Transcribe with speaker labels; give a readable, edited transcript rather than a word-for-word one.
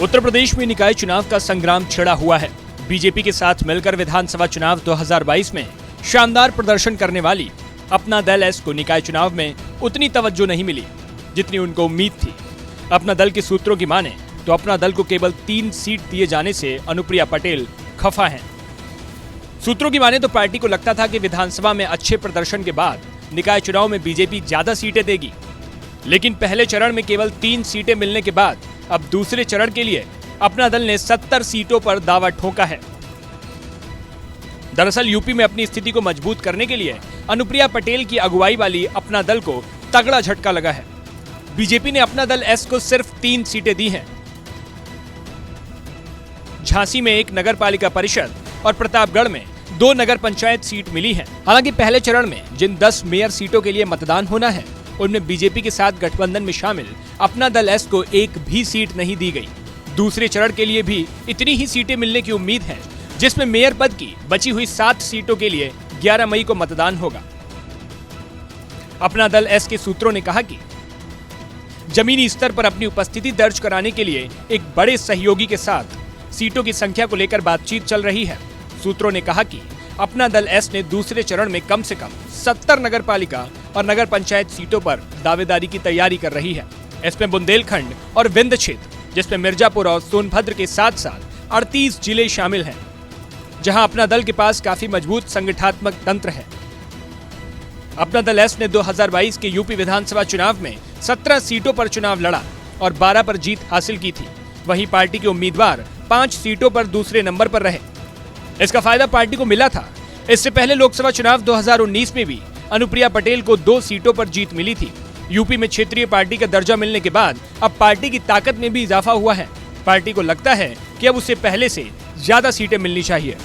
Speaker 1: उत्तर प्रदेश में निकाय चुनाव का संग्राम छिड़ा हुआ है। बीजेपी के साथ मिलकर विधानसभा चुनाव 2022 में शानदार प्रदर्शन करने वाली अपना दल एस को निकाय चुनाव में उतनी तवज्जो नहीं मिली जितनी उनको उम्मीद थी। अपना दल के सूत्रों की माने तो अपना दल को केवल 3 सीट दिए जाने से अनुप्रिया पटेल खफा हैं। सूत्रों की माने तो पार्टी को लगता था कि विधानसभा में अच्छे प्रदर्शन के बाद निकाय चुनाव में बीजेपी ज्यादा सीटें देगी, लेकिन पहले चरण में केवल 3 सीटें मिलने के बाद अब दूसरे चरण के लिए अपना दल ने 70 सीटों पर दावा ठोका है। दरअसल यूपी में अपनी स्थिति को मजबूत करने के लिए अनुप्रिया पटेल की अगुवाई वाली अपना दल को तगड़ा झटका लगा है। बीजेपी ने अपना दल एस को सिर्फ 3 सीटें दी हैं। झांसी में 1 नगर पालिका परिषद और प्रतापगढ़ में 2 नगर पंचायत सीट मिली है। हालांकि पहले चरण में जिन 10 मेयर सीटों के लिए मतदान होना है उनमें बीजेपी के साथ गठबंधन में शामिल अपना दल एस को 1 भी सीट नहीं दी गई। दूसरे चरण के लिए भी इतनी ही सीटें मिलने की उम्मीद है, जिसमें मेयर पद की बची हुई 7 सीटों के लिए 11 मई को मतदान होगा। अपना दल एस के सूत्रों ने कहा कि जमीनी स्तर पर अपनी उपस्थिति दर्ज कराने के लिए एक बड़े सहयोगी के साथ सीटों की संख्या को लेकर बातचीत चल रही है। सूत्रों ने कहा कि अपना दल एस ने दूसरे चरण में कम से कम 70 नगर पालिका और नगर पंचायत सीटों पर दावेदारी की तैयारी कर रही है। इसमें बुंदेलखंड और विंध्य क्षेत्र, जिसमें मिर्जापुर और सोनभद्र के साथ साथ 38 जिले शामिल हैं, जहां अपना दल के पास काफी मजबूत संगठनात्मक तंत्र है। अपना दल एस ने 2022 के यूपी विधानसभा चुनाव में 17 सीटों पर चुनाव लड़ा और 12 पर जीत हासिल की थी। वहीं पार्टी के उम्मीदवार 5 सीटों पर दूसरे नंबर पर रहे। इसका फायदा पार्टी को मिला था। इससे पहले लोकसभा चुनाव 2019 में भी अनुप्रिया पटेल को 2 सीटों पर जीत मिली थी। यूपी में क्षेत्रीय पार्टी का दर्जा मिलने के बाद अब पार्टी की ताकत में भी इजाफा हुआ है। पार्टी को लगता है कि अब उसे पहले से ज्यादा सीटें मिलनी चाहिए।